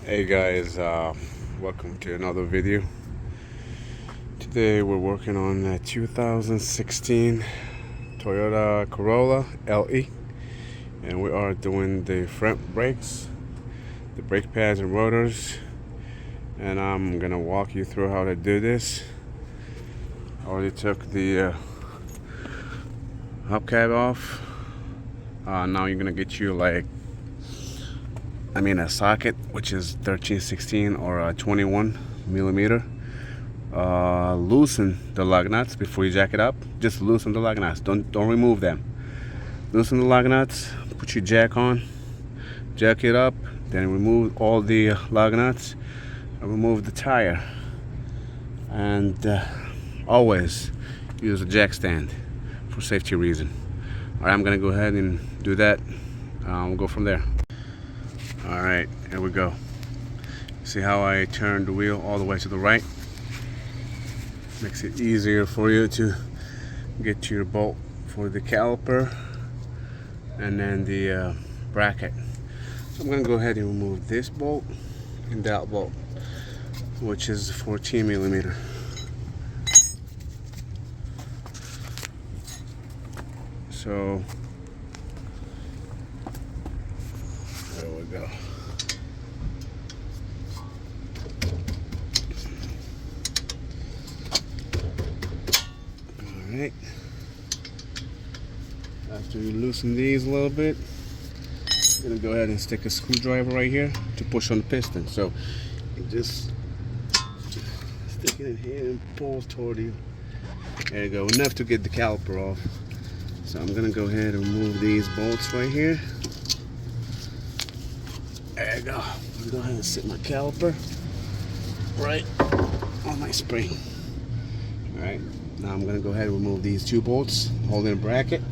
Hey guys, welcome to another video. Today we're working on a 2016 Toyota Corolla LE, and we are doing the front brakes, the brake pads and rotors, and I'm gonna walk you through how to do this. I already took the hubcap off. Now you're gonna get you a socket, which is 13/16 or a 21 millimeter. Loosen the lug nuts before you jack it up. Just loosen the lug nuts. Don't remove them. Loosen the lug nuts. Put your jack on. Jack it up. Then remove all the lug nuts. And remove the tire. And always use a jack stand for safety reason. All right, I'm gonna go ahead and do that. We'll go from there. All right, here we go. See how I turn the wheel all the way to the right? Makes it easier for you to get to your bolt for the caliper and then the bracket. So I'm gonna go ahead and remove this bolt and that bolt, which is 14 millimeter. So there we go. All right. After you loosen these a little bit, I'm gonna go ahead and stick a screwdriver right here to push on the piston. So you just stick it in here and pull toward you. There you go. Enough to get the caliper off. So I'm gonna go ahead and remove these bolts right here. There you go. I'm gonna go ahead and sit my caliper right on my spring. All right. Now I'm gonna go ahead and remove these two bolts holding the bracket,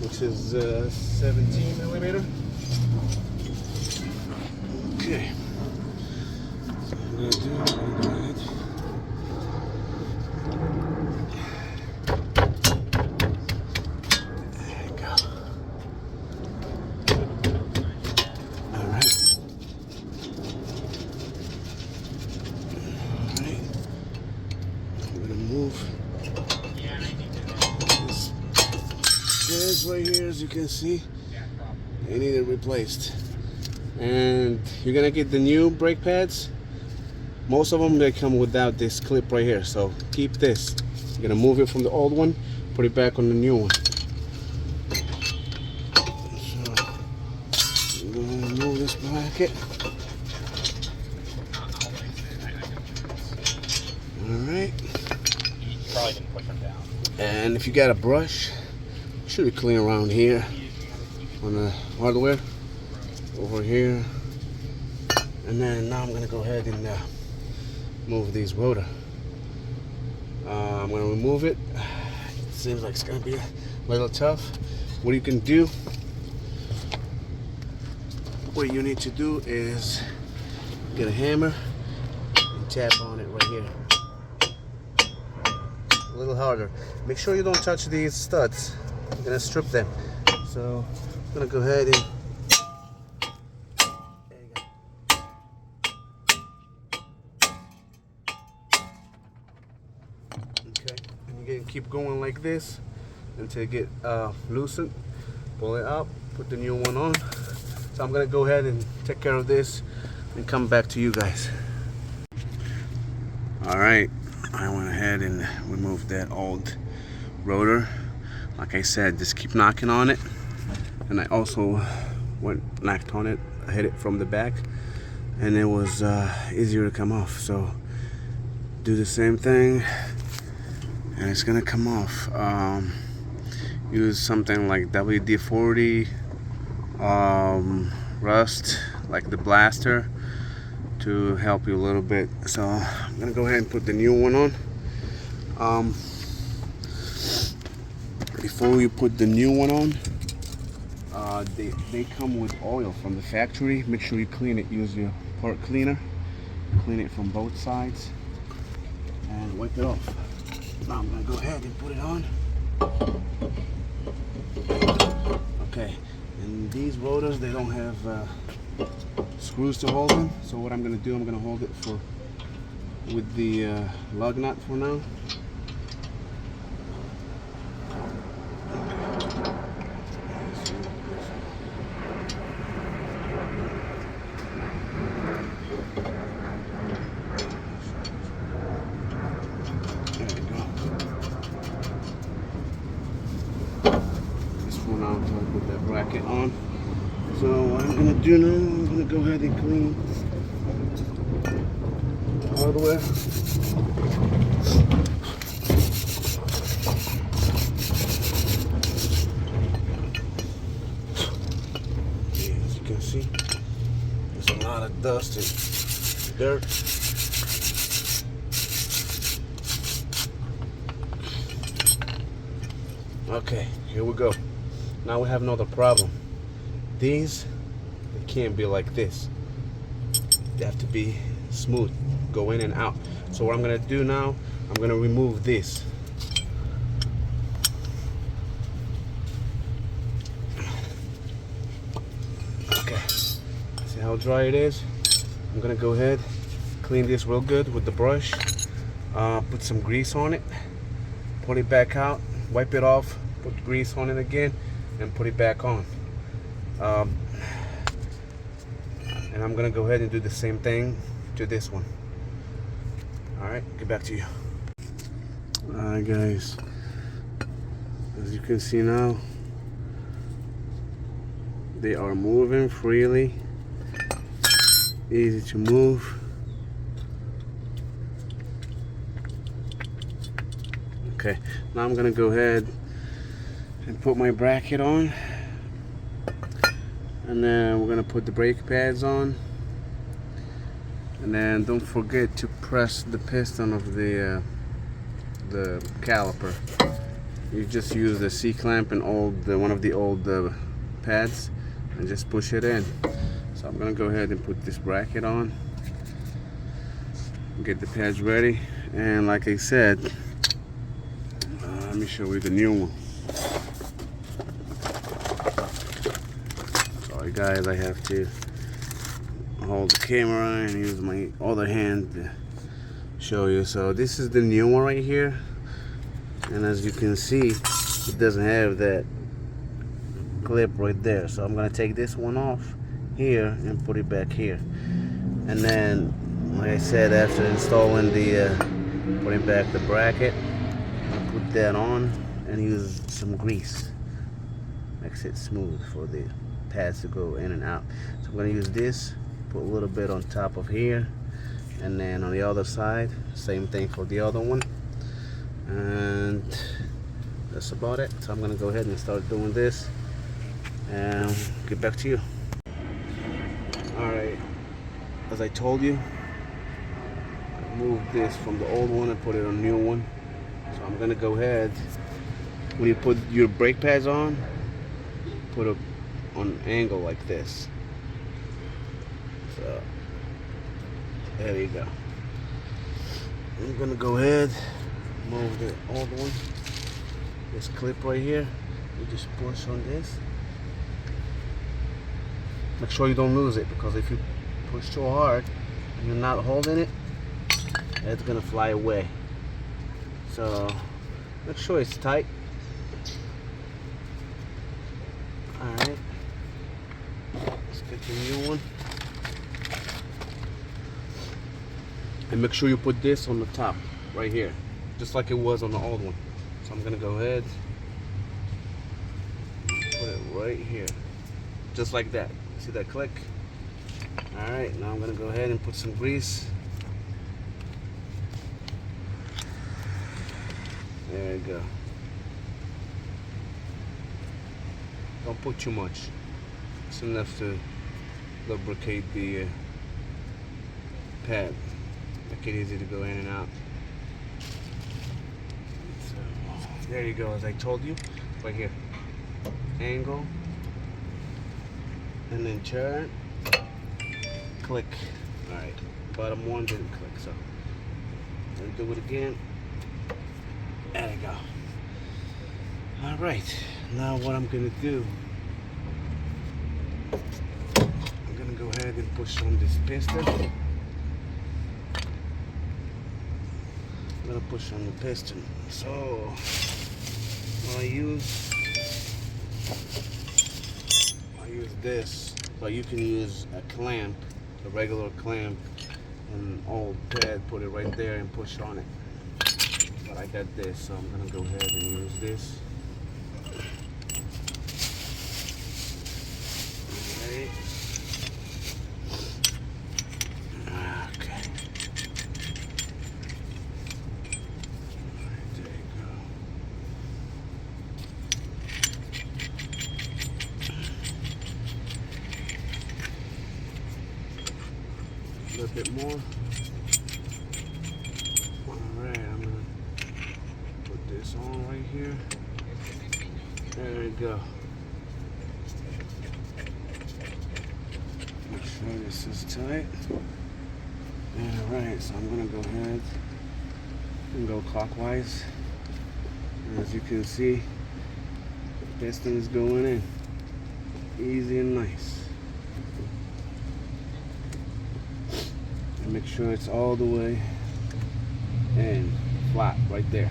which is 17 millimeter. Okay. So I'm gonna go ahead. There you go. All right. All right. I'm gonna move this right here, as you can see. They need it replaced. And you're gonna get the new brake pads. Most of them, they come without this clip right here, so keep this. You're gonna move it from the old one, put it back on the new one. So I'm gonna remove this bracket. Alright. Probably didn't push them down. And if you got a brush, should be clean around here on the hardware. Over here. And then now I'm gonna go ahead and move these rotor. I'm gonna remove it. It seems like it's gonna be a little tough. What you can do, what you need to do is get a hammer and tap on it right here. A little harder. Make sure you don't touch these studs. You're gonna strip them. So I'm gonna go ahead and keep going like this until you get loosened. Pull it up, put the new one on. So I'm gonna go ahead and take care of this and come back to you guys. All right, I went ahead and removed that old rotor. Like I said, just keep knocking on it. And I also knocked on it. I hit it from the back, and it was easier to come off. So do the same thing, and it's gonna come off. Use something like WD-40 rust, like the blaster, to help you a little bit. So I'm gonna go ahead and put the new one on. Before you put the new one on, they come with oil from the factory. Make sure you clean it. Use your part cleaner. Clean it from both sides and wipe it off. Now I'm gonna go ahead and put it on. Okay, and these rotors, they don't have screws to hold them. So what I'm gonna do, I'm gonna hold it with the lug nut for now. Now until I put that bracket on. So what I'm gonna do now, I'm gonna go ahead and clean the hardware. Okay, as you can see, there's a lot of dust and dirt. Okay, here we go. Now we have another problem. These, they can't be like this. They have to be smooth, go in and out. So what I'm gonna do now, I'm gonna remove this. Okay, see how dry it is? I'm gonna go ahead, clean this real good with the brush, put some grease on it, pull it back out, wipe it off, put grease on it again, and put it back on. And I'm gonna go ahead and do the same thing to this one. Alright, get back to you. Alright guys, as you can see now, they are moving freely, easy to move. Okay, now I'm gonna go ahead and put my bracket on, and then we're gonna put the brake pads on, and then don't forget to press the piston of the caliper. You just use the C-clamp and one of the old pads and just push it in. So I'm gonna go ahead and put this bracket on, get the pads ready, and like I said, let me show you the new one. Sorry guys, I have to hold the camera and use my other hand to show you. So this is the new one right here, and as you can see, it doesn't have that clip right there. So I'm gonna take this one off here and put it back here, and then like I said, after installing putting back the bracket, I'll put that on and use some grease, makes it smooth for the pads to go in and out. So I'm going to use this, put a little bit on top of here, and then on the other side, same thing for the other one, and that's about it. So I'm going to go ahead and start doing this and get back to you. Alright, as I told you, I moved this from the old one and put it on the new one. So I'm going to go ahead, when you put your brake pads on, put it on an angle like this. So there you go. I'm gonna go ahead, move the old one, this clip right here, you just push on this. Make sure you don't lose it, because if you push too hard and you're not holding it, it's gonna fly away. So make sure it's tight. Alright, let's get the new one. And make sure you put this on the top, right here, just like it was on the old one. So I'm gonna go ahead, put it right here, just like that. See that click? Alright, now I'm gonna go ahead and put some grease. There you go. Don't put too much. It's enough to lubricate the pad. Make it easy to go in and out. So, there you go, as I told you, right here. Angle, and then turn, click. Alright, bottom one didn't click, so let's do it again. There you go. Alright, now what I'm gonna do, I'm gonna go ahead and and push on this piston. I'm gonna push on the piston. So I use this, but you can use a clamp, a regular clamp, and old pad, put it right there and push on it. But I got this, so I'm gonna go ahead and use this. Alright. Okay. Alright, there you go. A little bit more. Alright, I'm gonna put this on right here. There we go. Make sure this is tight. Alright, so I'm gonna go ahead and go clockwise. As you can see, the piston is going in. Easy and nice. And make sure it's all the way in, flat, right there.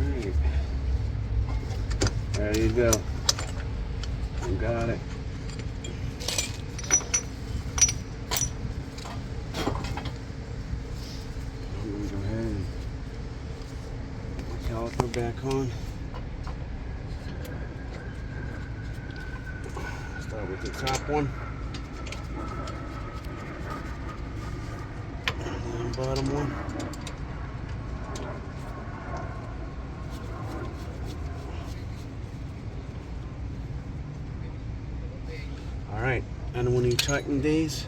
Alright. There you go. You got it. I'm going to go ahead and put the caliper back on. Start with the top one. And the bottom one. Alright, and when you tighten these,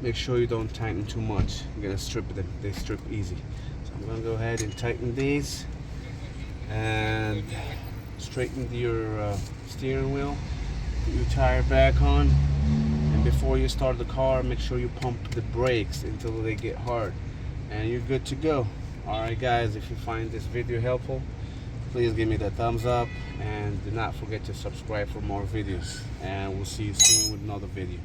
make sure you don't tighten too much. You're gonna strip them, they strip easy. So I'm gonna go ahead and tighten these and straighten your steering wheel. Put your tire back on, and before you start the car, make sure you pump the brakes until they get hard, and you're good to go. Alright guys, if you find this video helpful, please give me the thumbs up and do not forget to subscribe for more videos, and we'll see you soon with another video.